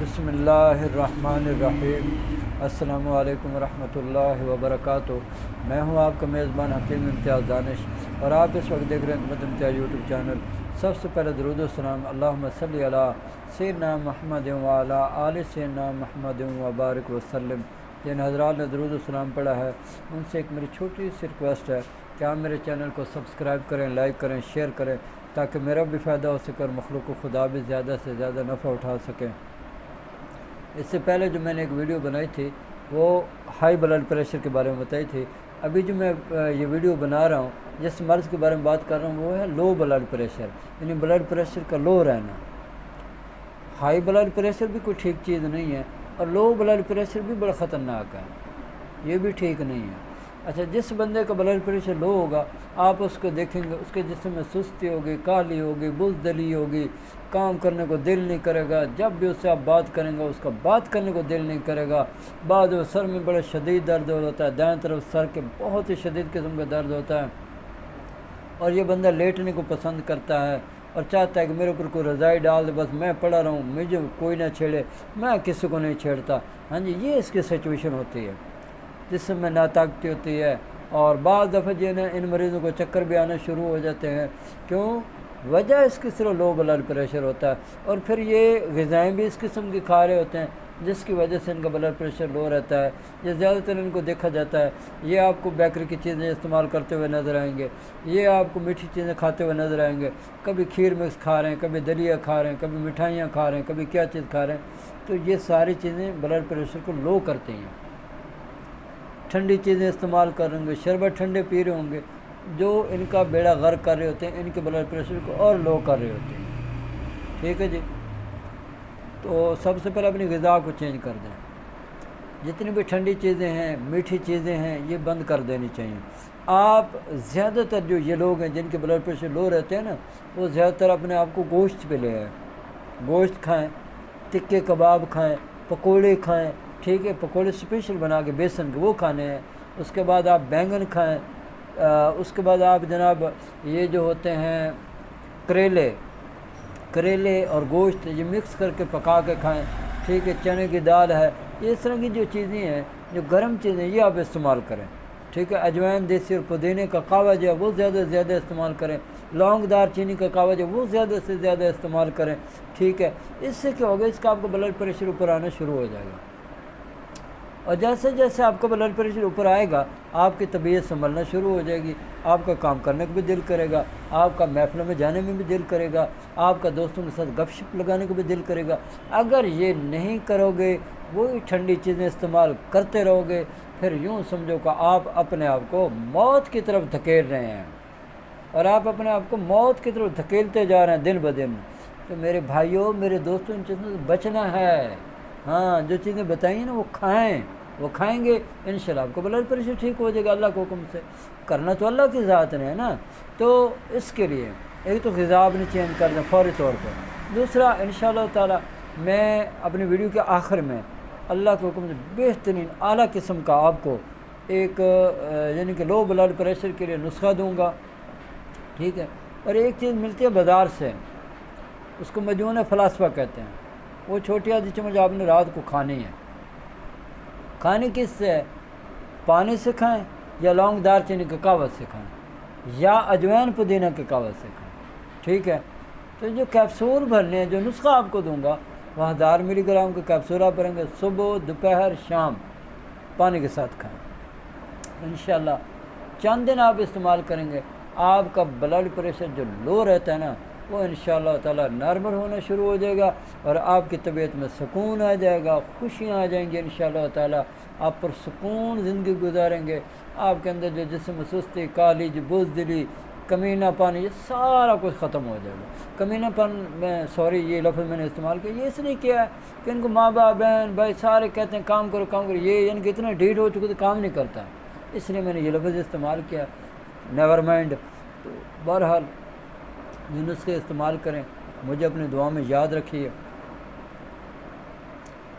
بسم اللہ الرحمن الرحیم۔ السلام علیکم ورحمۃ اللہ وبرکاتہ۔ میں ہوں آپ کا میزبان حکیم امتیاز دانش، اور آپ اس وقت دیکھ رہے ہیں حکمت امتیاز یوٹیوب چینل۔ سب سے پہلے درود و سلام اللہم صلی علی سیدنا محمد وعلی آل سیدنا محمد وبارک وسلم۔ جن حضرات نے درود و سلام پڑھا ہے ان سے ایک میری چھوٹی سی ریکویسٹ ہے کہ آپ میرے چینل کو سبسکرائب کریں، لائک کریں، شیئر کریں، تاکہ میرا بھی فائدہ ہو سکے اور مخلوق خدا بھی زیادہ سے زیادہ نفع اٹھا سکیں۔ اس سے پہلے جو میں نے ایک ویڈیو بنائی تھی وہ ہائی بلڈ پریشر کے بارے میں بتائی تھی۔ ابھی جو میں یہ ویڈیو بنا رہا ہوں، جس مرض کے بارے میں بات کر رہا ہوں، وہ ہے لو بلڈ پریشر، یعنی بلڈ پریشر کا لو رہنا۔ ہائی بلڈ پریشر بھی کوئی ٹھیک چیز نہیں ہے، اور لو بلڈ پریشر بھی بڑا خطرناک ہے، یہ بھی ٹھیک نہیں ہے۔ اچھا، جس بندے کا بلڈ پریشر لو ہوگا، آپ اس کو دیکھیں گے، اس کے جسم میں سستی ہوگی، کالی ہوگی، بزدلی ہوگی، کام کرنے کو دل نہیں کرے گا، جب بھی اس سے آپ بات کریں گے اس کا بات کرنے کو دل نہیں کرے گا، بعد وہ سر میں بڑا شدید درد ہوتا ہے، دائیں طرف سر کے بہت ہی شدید قسم کا درد ہوتا ہے، اور یہ بندہ لیٹنے کو پسند کرتا ہے اور چاہتا ہے کہ میرے اوپر کوئی رضائی ڈال دے، بس میں پڑا رہوں، مجھے کوئی نہ چھیڑے، میں کسی کو نہیں چھیڑتا۔ ہاں جی، یہ اس کی سچویشن ہوتی ہے، جسم میں ناطاقتی ہوتی ہے، اور بعض دفعہ ان مریضوں کو چکر بھی آنا شروع ہو جاتے ہیں۔ کیوں؟ وجہ اس کی صرف لو بلڈ پریشر ہوتا ہے، اور پھر یہ غذائیں بھی اس قسم کی کھا رہے ہوتے ہیں جس کی وجہ سے ان کا بلڈ پریشر لو رہتا ہے۔ یہ زیادہ تر ان کو دیکھا جاتا ہے، یہ آپ کو بیکری کی چیزیں استعمال کرتے ہوئے نظر آئیں گے، یہ آپ کو میٹھی چیزیں کھاتے ہوئے نظر آئیں گے، کبھی کھیر مکس کھا رہے ہیں، کبھی دلیا کھا رہے ہیں، کبھی مٹھائیاں کھا رہے ہیں، کبھی کیا چیز کھا رہے ہیں۔ تو یہ ساری چیزیں بلڈ پریشر کو لو کرتی ہیں۔ ٹھنڈی چیزیں استعمال کر رہے ہوں گے، شربت ٹھنڈے پی رہے ہوں گے، جو ان کا بیڑا غرق کر رہے ہوتے ہیں، ان کے بلڈ پریشر کو اور لو کر رہے ہوتے ہیں۔ ٹھیک ہے جی، تو سب سے پہلے اپنی غذا کو چینج کر دیں، جتنی بھی ٹھنڈی چیزیں ہیں، میٹھی چیزیں ہیں، یہ بند کر دینی چاہیے۔ آپ زیادہ تر جو یہ لوگ ہیں جن کے بلڈ پریشر لو رہتے ہیں نا، وہ زیادہ تر اپنے آپ کو گوشت پہ لے آئیں، گوشت کھائیں، ٹکے کباب کھائیں، پکوڑے کھائیں، ٹھیک ہے، پکوڑے اسپیشل بنا کے بیسن کے وہ کھانے ہیں۔ اس کے بعد آپ بینگن کھائیں، اس کے بعد آپ جناب یہ جو ہوتے ہیں کریلے اور گوشت، یہ مکس کر کے پکا کے کھائیں، ٹھیک ہے، چنے کی دال ہے، یہ اس طرح کی جو چیزیں ہیں، جو گرم چیزیں، یہ آپ استعمال کریں، ٹھیک ہے۔ اجوائن، دیسی اور پودینے کا قہوہ جو ہے وہ زیادہ سے زیادہ استعمال کریں، لونگ دار چینی کا قہوہ جو ہے وہ زیادہ سے زیادہ استعمال کریں، ٹھیک ہے۔ اس سے کیا ہوگا، اس کا آپ کا بلڈ پریشر اوپر آنا شروع ہو جائے گا، اور جیسے جیسے آپ کا بلڈ پریشر اوپر آئے گا، آپ کی طبیعت سنبھلنا شروع ہو جائے گی، آپ کا کام کرنے کو بھی دل کرے گا، آپ کا محفلوں میں جانے میں بھی دل کرے گا، آپ کا دوستوں کے ساتھ گپ شپ لگانے کو بھی دل کرے گا۔ اگر یہ نہیں کرو گے، وہی ٹھنڈی چیزیں استعمال کرتے رہو گے، پھر یوں سمجھو کہ آپ اپنے آپ کو موت کی طرف دھکیل رہے ہیں، اور آپ اپنے آپ کو موت کی طرف دھکیلتے جا رہے ہیں دن بدن۔ تو میرے بھائیوں، میرے دوستوں، ان چیزوں سے بچنا ہے۔ ہاں، جو چیزیں بتائیں نا وہ کھائیں، وہ کھائیں گے انشاءاللہ آپ کو بلڈ پریشر ٹھیک ہو جائے گا، اللہ کے حکم سے۔ کرنا تو اللہ کی ذات نے ہے نا، تو اس کے لیے ایک تو غذا اپنی چینج کر دیں فوری طور پر۔ دوسرا، انشاءاللہ تعالی میں اپنی ویڈیو کے آخر میں اللہ کے حکم سے بہترین اعلیٰ قسم کا آپ کو ایک یعنی کہ لو بلڈ پریشر کے لیے نسخہ دوں گا، ٹھیک ہے۔ اور ایک چیز ملتی ہے بازار سے، اس کو مجنون فلاسفہ کہتے ہیں، وہ چھوٹی آدھی چمچ آپ نے رات کو کھانی ہے۔ کھانے کس سے ہے؟ پانی سے کھائیں، یا لونگ دار چینی کے قہوہ سے کھائیں، یا اجوائن پودینہ کے قہوہ سے کھائیں، ٹھیک ہے۔ تو جو کیپسول بھرنے ہیں، جو نسخہ آپ کو دوں گا، وہ 1000 ملی گرام کے کیپسول آپ بھریں گے، صبح، دوپہر، شام پانی کے ساتھ کھائیں۔ انشاءاللہ چند دن آپ استعمال کریں گے، آپ کا بلڈ پریشر جو لو رہتا ہے نا، وہ انشاءاللہ تعالیٰ نارمل ہونا شروع ہو جائے گا، اور آپ کی طبیعت میں سکون آ جائے گا، خوشیاں آ جائیں گی انشاءاللہ تعالیٰ، آپ پر سکون زندگی گزاریں گے۔ آپ کے اندر جو جسم میں سستی، کالی، جو بزدلی، کمینہ پانی، یہ سارا کچھ ختم ہو جائے گا۔ کمینہ پن میں یہ لفظ میں نے استعمال کیا، یہ اس لیے کیا ہے کہ ان کو ماں باپ، بہن بھائی سارے کہتے ہیں کام کرو کام کرو، یہ یعنی کہ اتنا ڈھیٹ ہو چکے تو کام نہیں کرتا، اس لیے میں نے یہ لفظ استعمال کیا، نیور مائنڈ۔ تو بہرحال یہ نسخے استعمال کریں، مجھے اپنی دعا میں یاد رکھیے۔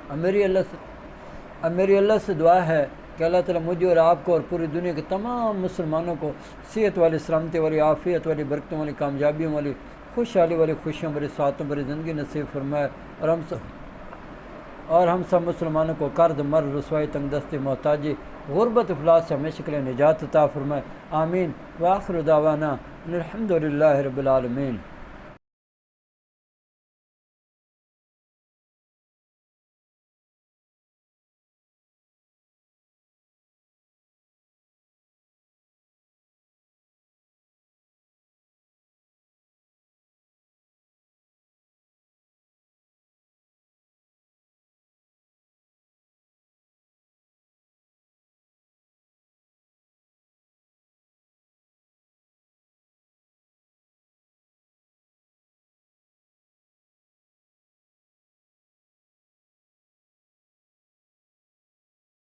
اب میری اللہ سے دعا ہے کہ اللہ تعالیٰ مجھے اور آپ کو اور پوری دنیا کے تمام مسلمانوں کو صحت والی، سلامتی والی، عافیت والی، برکتوں والی، کامیابیوں والی، خوشحالی والی، خوشیوں والی، سعادتوں والی زندگی نصیب فرمائے، اور اور ہم سب مسلمانوں کو قرض، مرض، رسوائی، تنگ دستی، محتاجی، غربت، افلاس سے ہمیشہ کے لیے نجات عطا فرمائے، آمین۔ وآخر دعوانا ان الحمد للہ رب العالمین۔